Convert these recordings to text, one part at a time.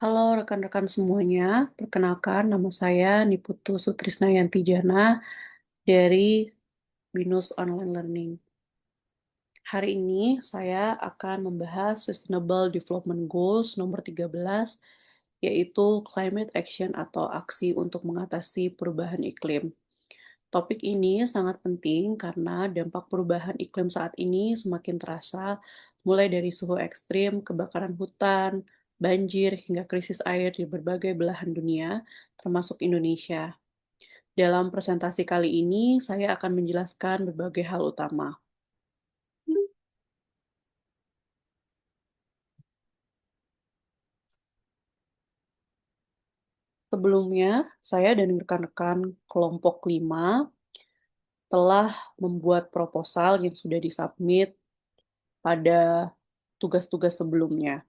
Halo rekan-rekan semuanya, perkenalkan nama saya Niputu Sutrisnayanti Jana dari Binus Online Learning. Hari ini saya akan membahas Sustainable Development Goals nomor 13, yaitu Climate Action atau aksi untuk mengatasi perubahan iklim. Topik ini sangat penting karena dampak perubahan iklim saat ini semakin terasa, mulai dari suhu ekstrim, kebakaran hutan, banjir, hingga krisis air di berbagai belahan dunia, termasuk Indonesia. Dalam presentasi kali ini, saya akan menjelaskan berbagai hal utama. Sebelumnya, saya dan rekan-rekan kelompok 5 telah membuat proposal yang sudah disubmit pada tugas-tugas sebelumnya.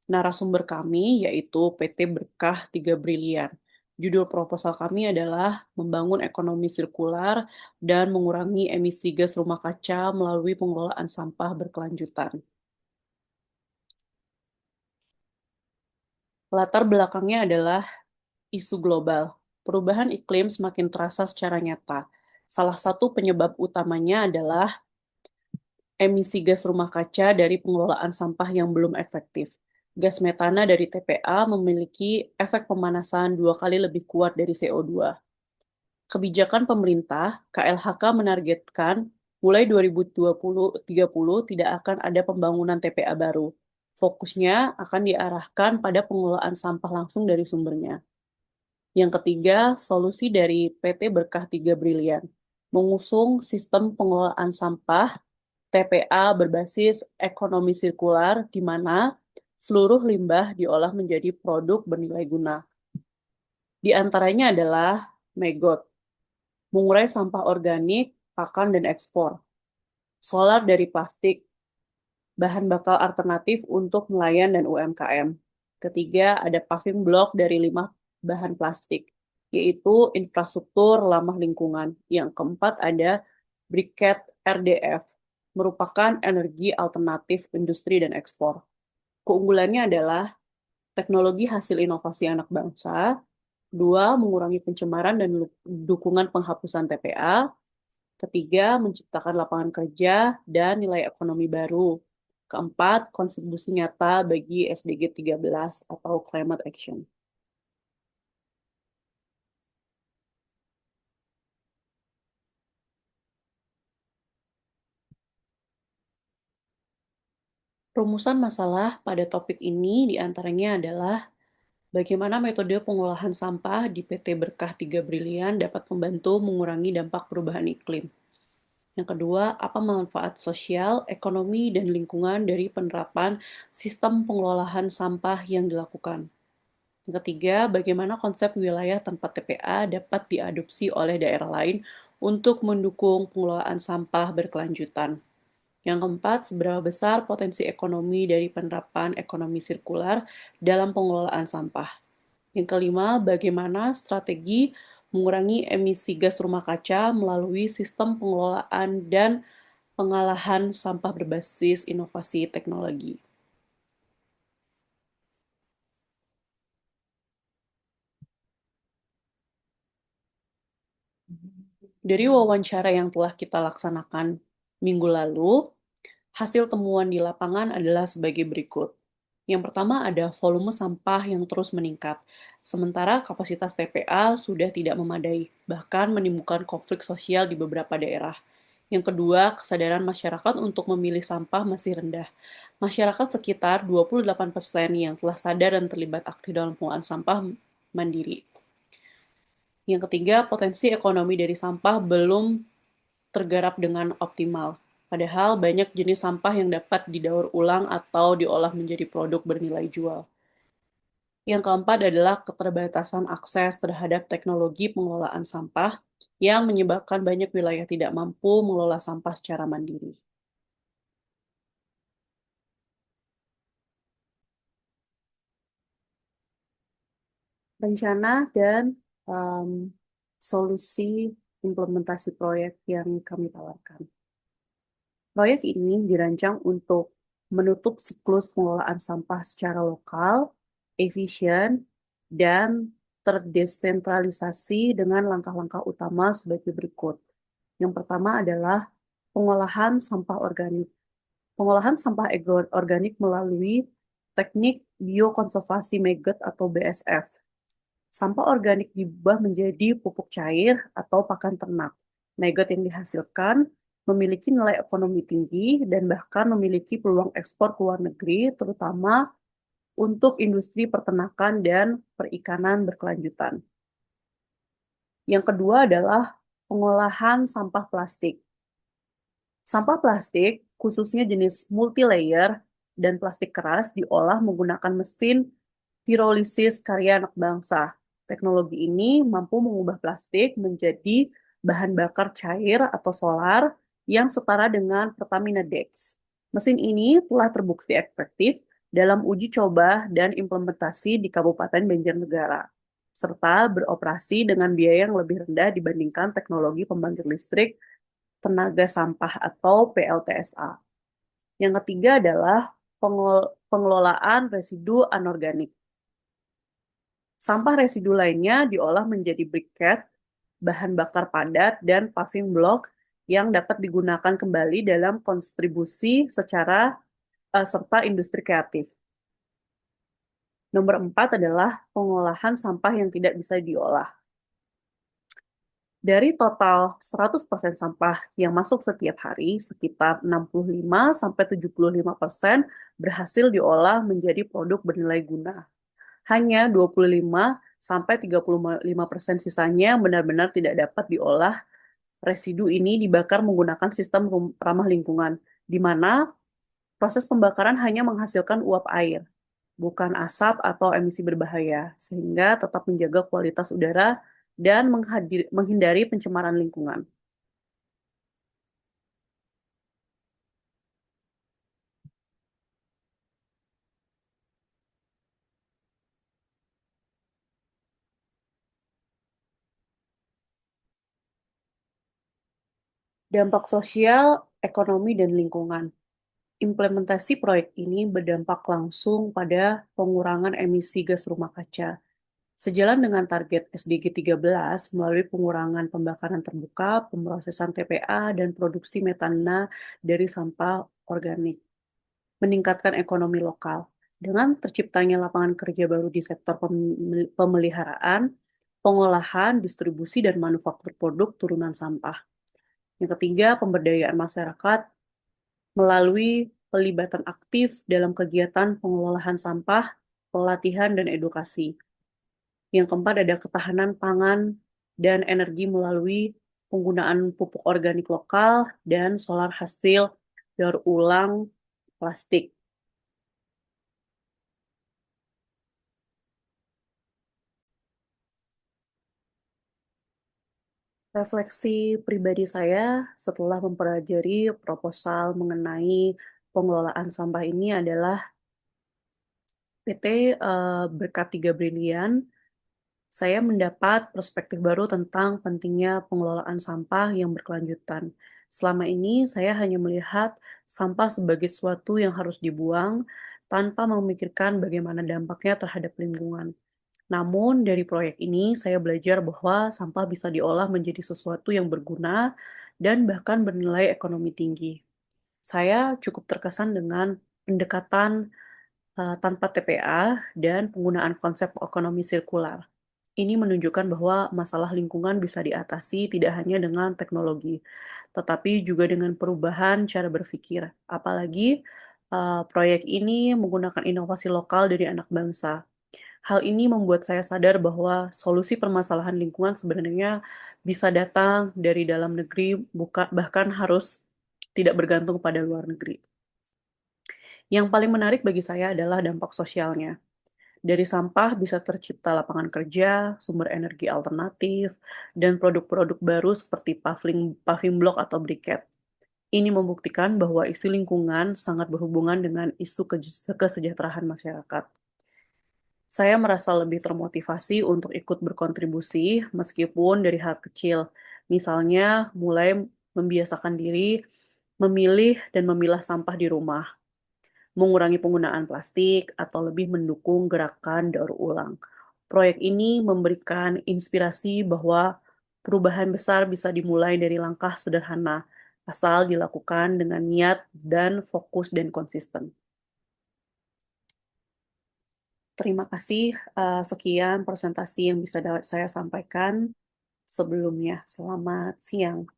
Narasumber kami yaitu PT Berkah 3 Brilian. Judul proposal kami adalah membangun ekonomi sirkular dan mengurangi emisi gas rumah kaca melalui pengelolaan sampah berkelanjutan. Latar belakangnya adalah isu global. Perubahan iklim semakin terasa secara nyata. Salah satu penyebab utamanya adalah emisi gas rumah kaca dari pengelolaan sampah yang belum efektif. Gas metana dari TPA memiliki efek pemanasan 2 kali lebih kuat dari CO2. Kebijakan pemerintah, KLHK menargetkan mulai 2030 tidak akan ada pembangunan TPA baru. Fokusnya akan diarahkan pada pengelolaan sampah langsung dari sumbernya. Yang ketiga, solusi dari PT Berkah 3 Brilian, mengusung sistem pengelolaan sampah TPA berbasis ekonomi sirkular di mana seluruh limbah diolah menjadi produk bernilai guna. Di antaranya adalah Megot, mengurai sampah organik, pakan, dan ekspor. Solar dari plastik, bahan bakal alternatif untuk nelayan dan UMKM. Ketiga, ada paving block dari 5 bahan plastik, yaitu infrastruktur ramah lingkungan. Yang keempat ada briket RDF, merupakan energi alternatif industri dan ekspor. Keunggulannya adalah teknologi hasil inovasi anak bangsa, dua, mengurangi pencemaran dan dukungan penghapusan TPA, ketiga, menciptakan lapangan kerja dan nilai ekonomi baru. Keempat, kontribusi nyata bagi SDG 13 atau Climate Action. Rumusan masalah pada topik ini diantaranya adalah bagaimana metode pengolahan sampah di PT Berkah 3 Brilian dapat membantu mengurangi dampak perubahan iklim. Yang kedua, apa manfaat sosial, ekonomi, dan lingkungan dari penerapan sistem pengelolaan sampah yang dilakukan. Yang ketiga, bagaimana konsep wilayah tanpa TPA dapat diadopsi oleh daerah lain untuk mendukung pengelolaan sampah berkelanjutan. Yang keempat, seberapa besar potensi ekonomi dari penerapan ekonomi sirkular dalam pengelolaan sampah. Yang kelima, bagaimana strategi mengurangi emisi gas rumah kaca melalui sistem pengelolaan dan pengolahan sampah berbasis inovasi teknologi. Dari wawancara yang telah kita laksanakan minggu lalu, hasil temuan di lapangan adalah sebagai berikut. Yang pertama ada volume sampah yang terus meningkat, sementara kapasitas TPA sudah tidak memadai, bahkan menimbulkan konflik sosial di beberapa daerah. Yang kedua, kesadaran masyarakat untuk memilih sampah masih rendah. Masyarakat sekitar 28% yang telah sadar dan terlibat aktif dalam pengelolaan sampah mandiri. Yang ketiga, potensi ekonomi dari sampah belum tergarap dengan optimal. Padahal banyak jenis sampah yang dapat didaur ulang atau diolah menjadi produk bernilai jual. Yang keempat adalah keterbatasan akses terhadap teknologi pengelolaan sampah yang menyebabkan banyak wilayah tidak mampu mengelola sampah secara mandiri. Rencana dan um, solusi implementasi proyek yang kami tawarkan. Proyek ini dirancang untuk menutup siklus pengelolaan sampah secara lokal, efisien, dan terdesentralisasi dengan langkah-langkah utama sebagai berikut. Yang pertama adalah pengolahan sampah organik. Pengolahan sampah organik melalui teknik biokonservasi maggot atau BSF. Sampah organik diubah menjadi pupuk cair atau pakan ternak. Maggot yang dihasilkan memiliki nilai ekonomi tinggi dan bahkan memiliki peluang ekspor ke luar negeri, terutama untuk industri peternakan dan perikanan berkelanjutan. Yang kedua adalah pengolahan sampah plastik. Sampah plastik, khususnya jenis multilayer dan plastik keras, diolah menggunakan mesin pirolisis karya anak bangsa. Teknologi ini mampu mengubah plastik menjadi bahan bakar cair atau solar yang setara dengan Pertamina Dex. Mesin ini telah terbukti efektif dalam uji coba dan implementasi di Kabupaten Banjarnegara, serta beroperasi dengan biaya yang lebih rendah dibandingkan teknologi pembangkit listrik tenaga sampah atau PLTSA. Yang ketiga adalah pengelolaan residu anorganik. Sampah residu lainnya diolah menjadi briket, bahan bakar padat, dan paving block yang dapat digunakan kembali dalam konstribusi serta industri kreatif. Nomor 4 adalah pengolahan sampah yang tidak bisa diolah. Dari total 100% sampah yang masuk setiap hari, sekitar 65-75% berhasil diolah menjadi produk bernilai guna. Hanya 25-35% sisanya benar-benar tidak dapat diolah. Residu ini dibakar menggunakan sistem ramah lingkungan, di mana proses pembakaran hanya menghasilkan uap air, bukan asap atau emisi berbahaya, sehingga tetap menjaga kualitas udara dan menghindari pencemaran lingkungan. Dampak sosial, ekonomi, dan lingkungan. Implementasi proyek ini berdampak langsung pada pengurangan emisi gas rumah kaca. Sejalan dengan target SDG 13 melalui pengurangan pembakaran terbuka, pemrosesan TPA, dan produksi metana dari sampah organik. Meningkatkan ekonomi lokal. Dengan terciptanya lapangan kerja baru di sektor pemeliharaan, pengolahan, distribusi, dan manufaktur produk turunan sampah. Yang ketiga, pemberdayaan masyarakat melalui pelibatan aktif dalam kegiatan pengelolaan sampah, pelatihan, dan edukasi. Yang keempat ada ketahanan pangan dan energi melalui penggunaan pupuk organik lokal dan solar hasil daur ulang plastik. Refleksi pribadi saya setelah mempelajari proposal mengenai pengelolaan sampah ini adalah PT Berkat Tiga Brilian. Saya mendapat perspektif baru tentang pentingnya pengelolaan sampah yang berkelanjutan. Selama ini saya hanya melihat sampah sebagai sesuatu yang harus dibuang tanpa memikirkan bagaimana dampaknya terhadap lingkungan. Namun dari proyek ini saya belajar bahwa sampah bisa diolah menjadi sesuatu yang berguna dan bahkan bernilai ekonomi tinggi. Saya cukup terkesan dengan pendekatan tanpa TPA dan penggunaan konsep ekonomi sirkular. Ini menunjukkan bahwa masalah lingkungan bisa diatasi tidak hanya dengan teknologi, tetapi juga dengan perubahan cara berpikir. Apalagi proyek ini menggunakan inovasi lokal dari anak bangsa. Hal ini membuat saya sadar bahwa solusi permasalahan lingkungan sebenarnya bisa datang dari dalam negeri, bahkan harus tidak bergantung pada luar negeri. Yang paling menarik bagi saya adalah dampak sosialnya. Dari sampah bisa tercipta lapangan kerja, sumber energi alternatif, dan produk-produk baru seperti paving block atau briket. Ini membuktikan bahwa isu lingkungan sangat berhubungan dengan isu kesejahteraan masyarakat. Saya merasa lebih termotivasi untuk ikut berkontribusi meskipun dari hal kecil. Misalnya mulai membiasakan diri memilih dan memilah sampah di rumah. mengurangi penggunaan plastik, atau lebih mendukung gerakan daur ulang. Proyek ini memberikan inspirasi bahwa perubahan besar bisa dimulai dari langkah sederhana, asal dilakukan dengan niat dan fokus dan konsisten. Terima kasih, sekian presentasi yang bisa saya sampaikan sebelumnya. Selamat siang.